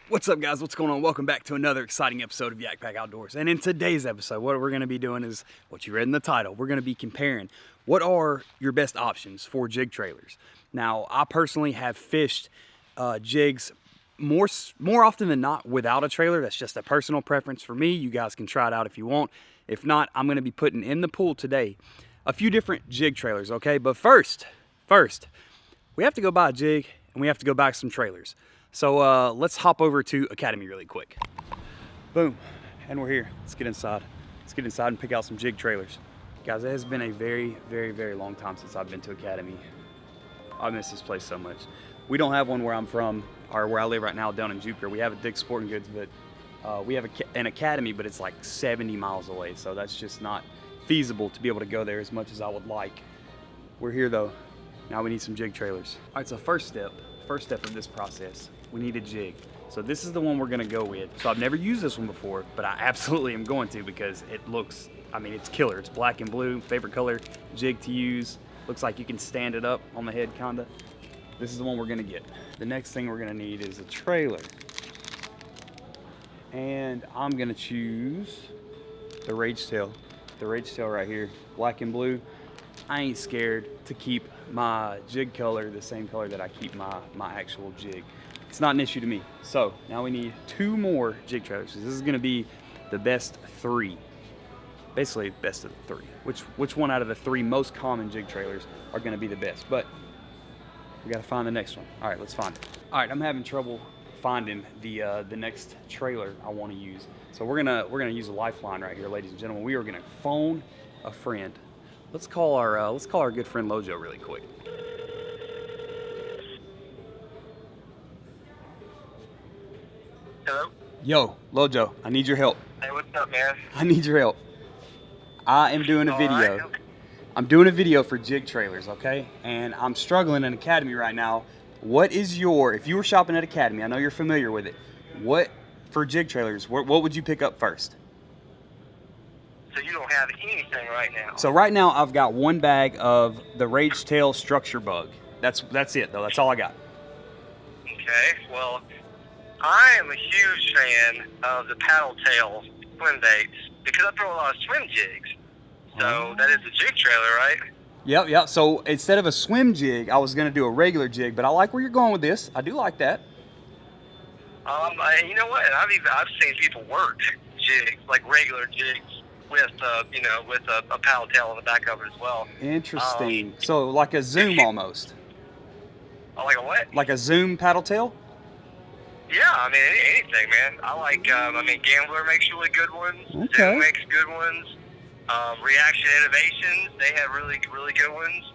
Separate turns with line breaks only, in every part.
What's up, guys? What's going on? Welcome back to another exciting episode of YakPak Outdoors. And in today's episode, what we're going to be doing is what you read in the title. We're going to be comparing what are your best options for jig trailers. Now, I personally have fished jigs more often than not without a trailer. That's just a personal preference for me. You guys can try it out if you want. If not, I'm going to be putting in the pool today a few different jig trailers, okay? But first, we have to go buy a jig and we have to go buy some trailers. So let's hop over to Academy really quick. Boom, and we're here. Let's get inside. Let's get inside and pick out some jig trailers. Guys, it has been a very, very, very long time since I've been to Academy. I miss this place so much. We don't have one where I'm from, or where I live right now down in Jupiter. We have a Dick's Sporting Goods, but we have an Academy, but it's like 70 miles away. So that's just not feasible to be able to go there as much as I would like. We're here though. Now we need some jig trailers. All right, so first step of this process, we need a jig. So this is the one we're gonna go with. So I've never used this one before, but I absolutely am going to because it looks, I mean, it's killer. It's black and blue, favorite color jig to use. Looks like you can stand it up on the head kinda. This is the one we're gonna get. The next thing we're gonna need is a trailer. And I'm gonna choose the Rage Tail. The Rage Tail right here, black and blue. I ain't scared to keep my jig color the same color that I keep my actual jig. It's not an issue to me. So now we need 2 more jig trailers. This is gonna be the best 3. Basically best of the 3. Which one out of the 3 most common jig trailers are gonna be the best? But we gotta find the next one. All right, let's find it. All right, I'm having trouble finding the next trailer I wanna use. So we're gonna use a lifeline right here, ladies and gentlemen. We are gonna phone a friend. Let's call our good friend Lojo really quick.
Hello?
Yo, Lojo, I need your help.
Hey, what's up, man?
I need your help. I am doing a video.
All right.
I'm doing a video for jig trailers, okay? And I'm struggling in Academy right now. What is if you were shopping at Academy, I know you're familiar with it. For jig trailers, what would you pick up first?
So you don't have anything right now?
So right now I've got 1 bag of the Rage Tail Structure Bug. That's it though, that's all I got.
Okay, well, I am a huge fan of the paddle tail swim baits because I throw a lot of swim jigs. So that is a jig trailer, right?
Yep. So instead of a swim jig, I was gonna do a regular jig, but I like where you're going with this. I do like that.
You know what? I've seen people work jigs, like regular jigs, with a paddle tail on the back of it as well.
Interesting. So like a zoom almost.
Oh, like a what?
Like a zoom paddle tail?
Yeah, I mean anything, man. I like. Gambler makes really good ones.
Okay.
Zoom makes good ones. Reaction Innovations, they have really good ones.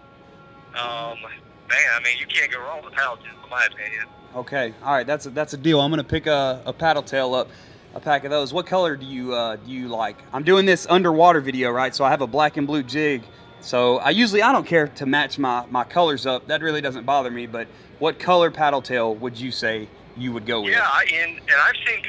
You can't go wrong with paddle tails, in my opinion.
Okay. All right. That's a deal. I'm gonna pick a paddle tail up. A pack of those. What color do you like? I'm doing this underwater video, right? So I have a black and blue jig. So I don't care to match my colors up. That really doesn't bother me. But what color paddle tail would you say you would go with?
Yeah, and I've seen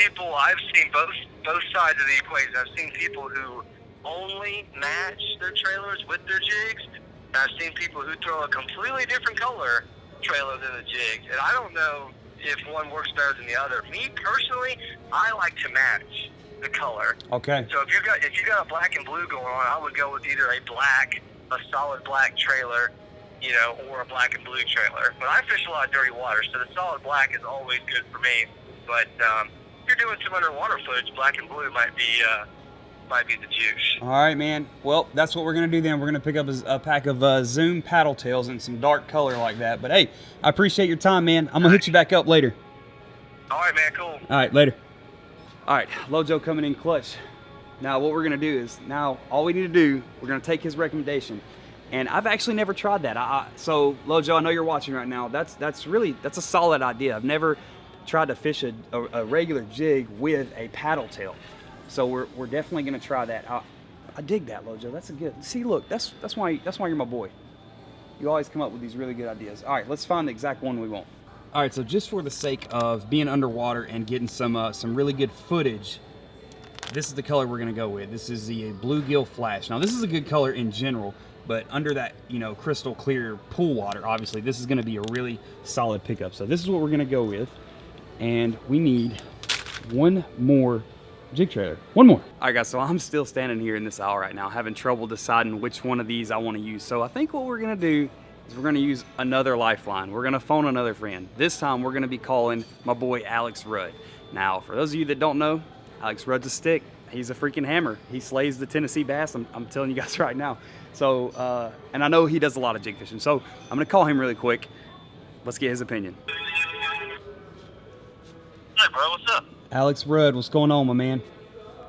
both sides of the equation. I've seen people who only match their trailers with their jigs. And I've seen people who throw a completely different color trailer than the jigs. And I don't know if one works better than the other. Me personally, I like to match the color.
Okay.
So if you got a black and blue going on, I would go with either a solid black trailer, or a black and blue trailer. But I fish a lot of dirty water, so the solid black is always good for me. But if you're doing some underwater footage, black and blue might be the juice.
All right, man. Well, that's what we're gonna do then. We're gonna pick up a pack of zoom paddle tails in some dark color like that. But hey, I appreciate your time, man. I'm gonna hit you back up later.
All right, man. Cool.
All right, later. All right, Lojo coming in clutch. Now what we're gonna do is, all we need to do, we're gonna take his recommendation. And I've actually never tried that. So Lojo, I know you're watching right now. That's a solid idea. I've never tried to fish a regular jig with a paddle tail. So we're definitely gonna try that. I dig that, Lojo. That's a good. See, look, that's why you're my boy. You always come up with these really good ideas. All right, let's find the exact one we want. All right, so just for the sake of being underwater and getting some really good footage, this is the color we're gonna go with. This is the Bluegill Flash. Now this is a good color in general, but under that crystal clear pool water, obviously this is gonna be a really solid pickup. So this is what we're gonna go with, and we need one more jig trailer. One more. All right, guys, so I'm still standing here in this aisle right now, having trouble deciding which one of these I want to use. So I think what we're gonna do is we're gonna use another lifeline. We're gonna phone another friend. This time we're gonna be calling my boy Alex Rudd. Now, for those of you that don't know, Alex Rudd's a stick. He's a freaking hammer. He slays the Tennessee bass, I'm telling you guys right now. So, and I know he does a lot of jig fishing. So I'm gonna call him really quick. Let's get his opinion.
Hey, bro, what's up?
Alex Rudd, what's going on, my man?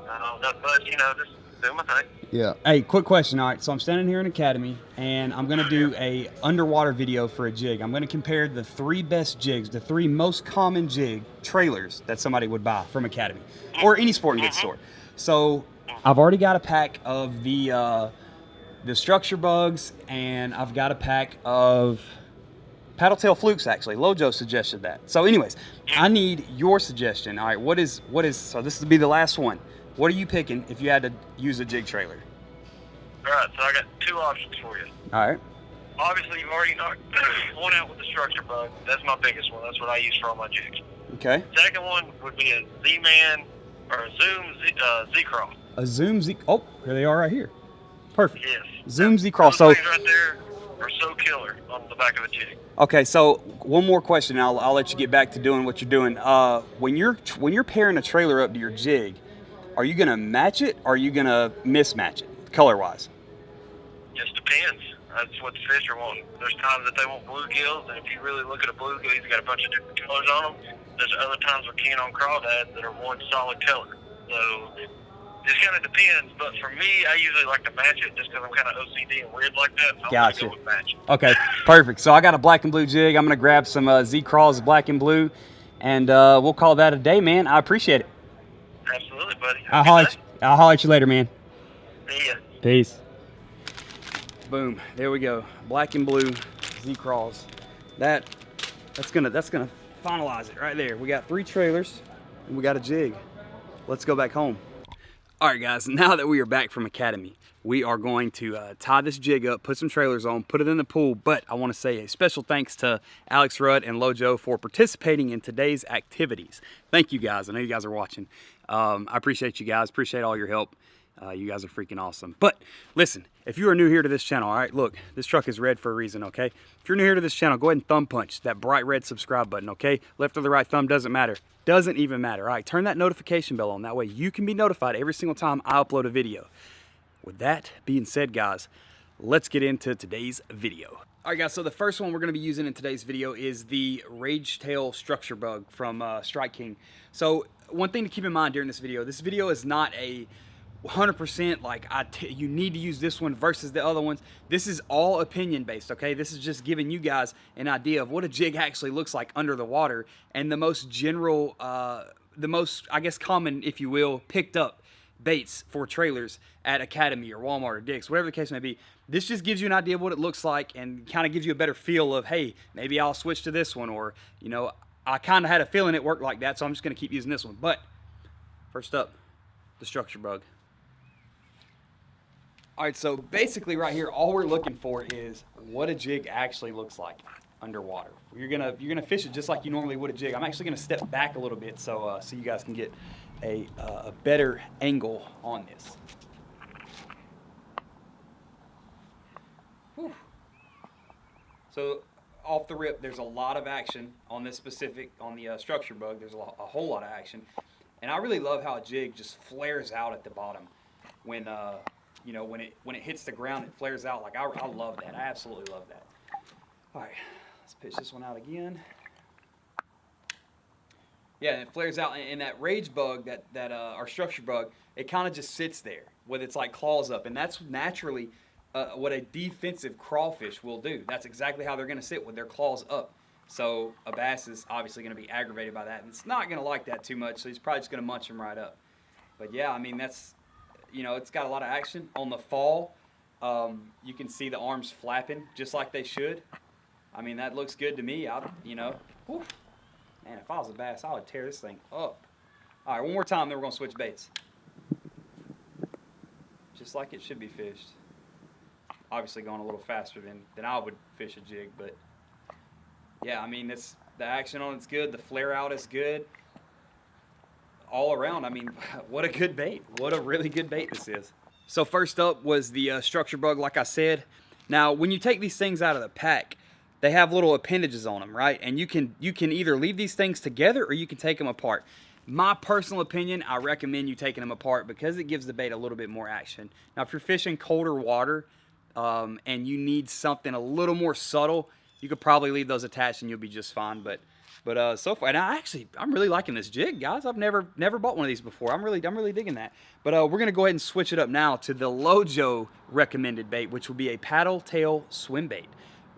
Not much, you know, just doing my thing.
Yeah. Hey, quick question. All right, so I'm standing here in Academy, and I'm gonna do a underwater video for a jig. I'm gonna compare the 3 best jigs, the 3 most common jig trailers that somebody would buy from Academy or any sporting goods store. So I've already got a pack of the structure bugs, and I've got a pack of paddle tail flukes. Actually, Lojo suggested that. So, anyways, I need your suggestion. All right, what is? So this will be the last one. What are you picking if you had to use a jig trailer?
All right, so I got 2 options for you.
All right.
Obviously, you've already knocked one out with the structure bug. That's my biggest one. That's what I use for all my jigs.
Okay.
Second one would be a Z-Man or a Zoom Z-Crawl.
A Zoom Z. Oh, here they are right here. Perfect.
Yes.
Zoom Z-Crawl.
Those
So.
things right there are so killer on the back of a jig.
Okay, so one more question. I'll let you get back to doing what you're doing. When you're pairing a trailer up to your jig, are you gonna match it or are you gonna mismatch it color wise?
Just depends. That's what the fish are wanting. There's times that they want bluegills, and if you really look at a bluegill, he's got a bunch of different colors on them. There's other times we're keen on crawdads that are one solid color. So this kind of depends, but for me, I usually like to match it just because I'm kind of OCD and weird like that. So I'm
Gotcha.
gonna go with match.
Okay, perfect. So I got a black and blue jig. I'm gonna grab some Z-Crawls black and blue, and we'll call that a day, man. I appreciate it.
Absolutely, buddy.
I'll holler at you later, man.
See ya.
Peace. Boom. There we go. Black and blue Z-Crawls. That's gonna finalize it right there. We got 3 trailers and we got a jig. Let's go back home. All right, guys. Now that we are back from Academy, we are going to tie this jig up, put some trailers on, put it in the pool. But I want to say a special thanks to Alex Rudd and Lojo for participating in today's activities. Thank you, guys. I know you guys are watching. I appreciate you guys. Appreciate all your help. You guys are freaking awesome. But listen, if you are new here to this channel, all right, look, this truck is red for a reason, okay? If you're new here to this channel, go ahead and thumb punch that bright red subscribe button, okay? Left or the right thumb doesn't matter. Doesn't even matter. All right, turn that notification bell on. That way you can be notified every single time I upload a video. With that being said, guys, let's get into today's video. All right, guys, so the first one we're going to be using in today's video is the Rage Tail Structure Bug from Strike King. So one thing to keep in mind during this video is not a 100% like you need to use this one versus the other ones. This is all opinion based, okay? This is just giving you guys an idea of what a jig actually looks like under the water, and the most general, the most, I guess, common, if you will, picked up baits for trailers at Academy or Walmart or Dick's, whatever the case may be. This just gives you an idea of what it looks like and kind of gives you a better feel of, hey, maybe I'll switch to this one, or, you know, I kind of had a feeling it worked like that, so I'm just going to keep using this one. But first up, the Structure Bug. All right, so basically right here, all we're looking for is what a jig actually looks like underwater. You're gonna fish it just like you normally would a jig. I'm actually gonna step back a little bit so you guys can get a better angle on this. Whew. So off the rip, there's a lot of action on this on the Structure Bug. There's a whole lot of action, and I really love how a jig just flares out at the bottom when you know, when it hits the ground, it flares out. Like, I love that. I absolutely love that. All right, let's pitch this one out again. Yeah, and it flares out. And that Rage Bug, our Structure Bug, it kind of just sits there with its like claws up, and that's naturally what a defensive crawfish will do. That's exactly how they're going to sit, with their claws up. So a bass is obviously going to be aggravated by that, and it's not going to like that too much. So he's probably just going to munch him right up. But yeah, I mean, that's, you know, it's got a lot of action. On the fall, you can see the arms flapping just like they should. I mean, that looks good to me. You know, whew. Man, if I was a bass, I would tear this thing up. All right, one more time, then we're going to switch baits. Just like it should be fished. Obviously going a little faster than I would fish a jig, but yeah, I mean, the action on it's good. The flare out is good. all around, I mean, what a good bait. What a really good bait this is. So first up was the structure bug, like I said. Now, when you take these things out of the pack, they have little appendages on them, right? And you can either leave these things together or you can take them apart. My personal opinion, I recommend you taking them apart because it gives the bait a little bit more action. Now, if you're fishing colder water and you need something a little more subtle, you could probably leave those attached and you'll be just fine. But so far, and I'm really liking this jig, guys. I've never bought one of these before. I'm really digging that. But we're gonna go ahead and switch it up now to the Lojo recommended bait, which will be a paddle tail swim bait.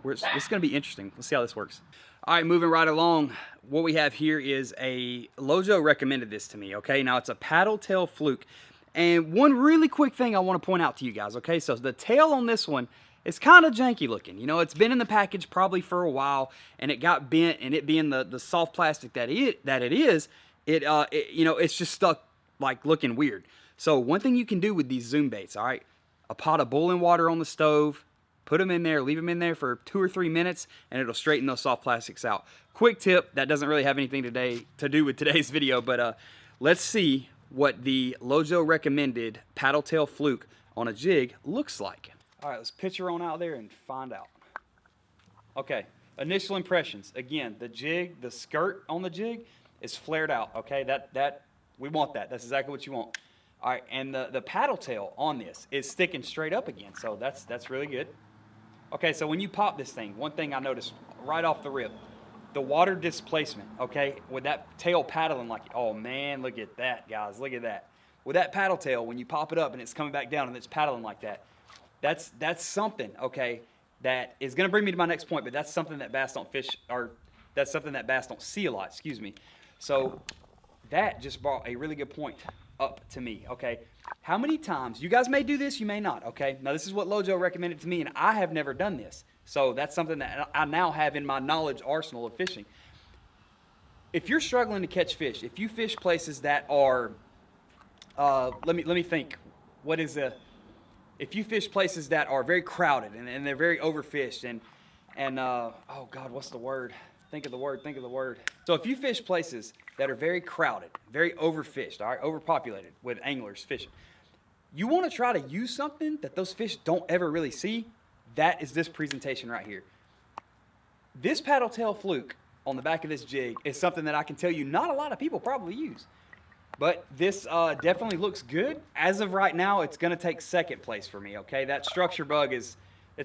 It's gonna be interesting. Let's see how this works. All right, moving right along. What we have here is a Lojo recommended this to me. Okay, now it's a paddle tail fluke, and one really quick thing I want to point out to you guys. Okay, so the tail on this one, it's kind of janky looking. You know, it's been in the package probably for a while, and it got bent, and it being the soft plastic that it is, you know, it's just stuck like looking weird. So one thing you can do with these zoom baits, all right, a pot of boiling water on the stove, put them in there, leave them in there for 2 or 3 minutes, and it'll straighten those soft plastics out. Quick tip, that doesn't really have anything to do with today's video, but let's see what the Lojo recommended paddle tail fluke on a jig looks like. All right, let's pitch her on out there and find out. Okay, initial impressions. Again, the jig, the skirt on the jig is flared out. Okay, that we want that. That's exactly what you want. All right, and the paddle tail on this is sticking straight up again, so that's really good. Okay, so when you pop this thing, one thing I noticed right off the rip, the water displacement, okay, with that tail paddling like, oh man, look at that, guys, look at that. With that paddle tail, when you pop it up and it's coming back down and it's paddling like that, that's something, okay, that is going to bring me to my next point, but that's something that bass don't fish, or that's something that bass don't see a lot, excuse me. So that just brought a really good point up to me, okay? How many times, you guys may do this, you may not, okay? Now this is what Lojo recommended to me, and I have never done this. So that's something that I now have in my knowledge arsenal of fishing. If you're struggling to catch fish, if you fish places that are, let me think, if you fish places that are very crowded and they're very overfished and oh God, what's the word? Think of the word. So if you fish places that are very crowded, very overfished, all right, overpopulated with anglers fishing, you want to try to use something that those fish don't ever really see. That is this presentation right here. This paddle tail fluke on the back of this jig is something that I can tell you not a lot of people probably use. But this definitely looks good. As of right now, it's going to take second place for me, okay? That structure bug it's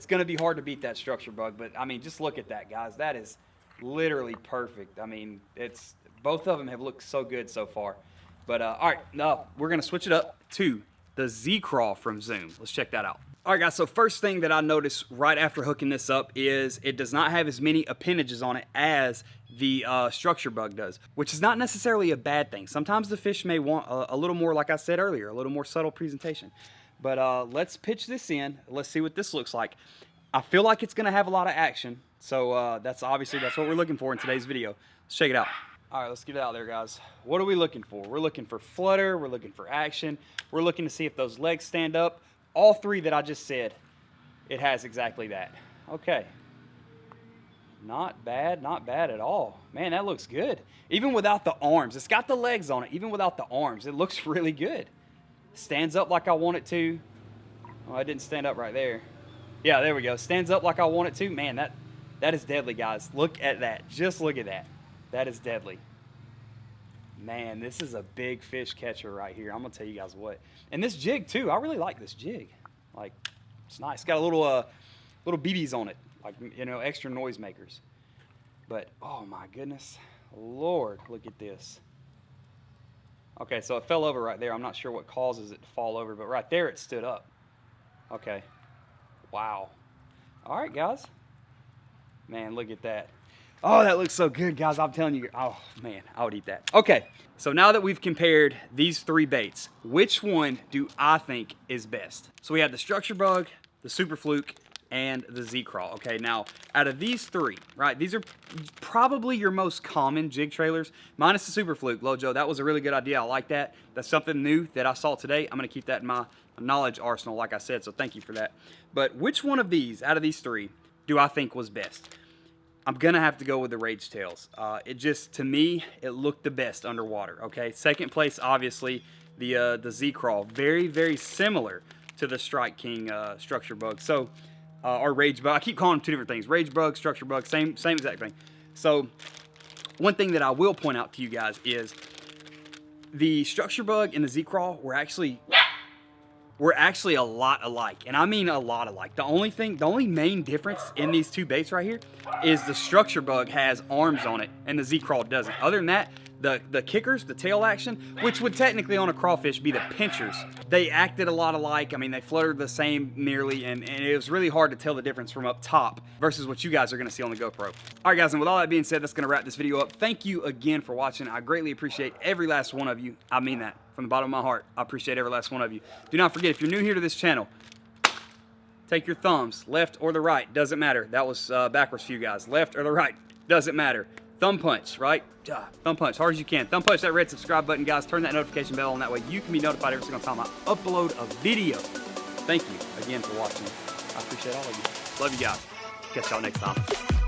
going to be hard to beat that structure bug. But, I mean, just look at that, guys. That is literally perfect. I mean, both of them have looked so good so far. But, all right, now we're going to switch it up to the Z-Craw from Zoom. Let's check that out. All right, guys, so first thing that I noticed right after hooking this up is it does not have as many appendages on it as the structure bug does, which is not necessarily a bad thing. Sometimes the fish may want a little more, like I said earlier, a little more subtle presentation. But let's pitch this in. Let's see what this looks like. I feel like it's going to have a lot of action, so that's what we're looking for in today's video. Let's check it out. All right, let's get it out there, guys. What are we looking for? We're looking for flutter. We're looking for action. We're looking to see if those legs stand up. All three that I just said, it has exactly that. Okay. Not bad at all. Man, that looks good. Even without the arms. It's got the legs on it. Even without the arms, it looks really good. Stands up like I want it to. Oh, I didn't stand up right there. Yeah, there we go. Stands up like I want it to. Man, that is deadly, guys. Look at that. Just look at that. That is deadly. Man, this is a big fish catcher right here. I'm going to tell you guys what. And this jig, too. I really like this jig. Like, it's nice. It's got a little BBs on it. Like, you know, extra noise makers. But, oh, my goodness. Lord, look at this. Okay, so it fell over right there. I'm not sure what causes it to fall over. But right there, it stood up. Okay. Wow. All right, guys. Man, look at that. Oh, that looks so good, guys. I'm telling you. Oh, man, I would eat that. Okay, so now that we've compared these three baits, which one do I think is best? So we have the structure bug, the super fluke, and the Z-Craw. Okay, now out of these three, right, these are probably your most common jig trailers, minus the super fluke. Lojo, that was a really good idea. I like that. That's something new that I saw today. I'm going to keep that in my knowledge arsenal, like I said, so thank you for that. But which one of these, out of these three, do I think was best? I'm gonna have to go with the Rage Tails. It just, to me, it looked the best underwater. Okay, second place, obviously, the Z-Crawl, very, very similar to the Strike King structure bug. So, or Rage Bug. I keep calling them two different things: Rage Bug, Structure Bug, same exact thing. So, one thing that I will point out to you guys is the Structure Bug and the Z-Crawl were actually a lot alike, and I mean a lot alike. The only main difference in these two baits right here is the Structure Bug has arms on it and the Z-Crawl doesn't. Other than that, the kickers, the tail action, which would technically on a crawfish be the pinchers, they acted a lot alike. I mean, they fluttered the same nearly, and it was really hard to tell the difference from up top versus what you guys are gonna see on the GoPro. All right, guys, and with all that being said, that's gonna wrap this video up. Thank you again for watching. I greatly appreciate every last one of you. I mean that from the bottom of my heart. I appreciate every last one of you. Do not forget, if you're new here to this channel, take your thumbs, left or the right, doesn't matter. That was backwards for you guys. Left or the right, doesn't matter. Thumb punch, right? Thumb punch, hard as you can. Thumb punch that red subscribe button, guys. Turn that notification bell on. That way you can be notified every single time I upload a video. Thank you again for watching. I appreciate all of you. Love you guys. Catch y'all next time.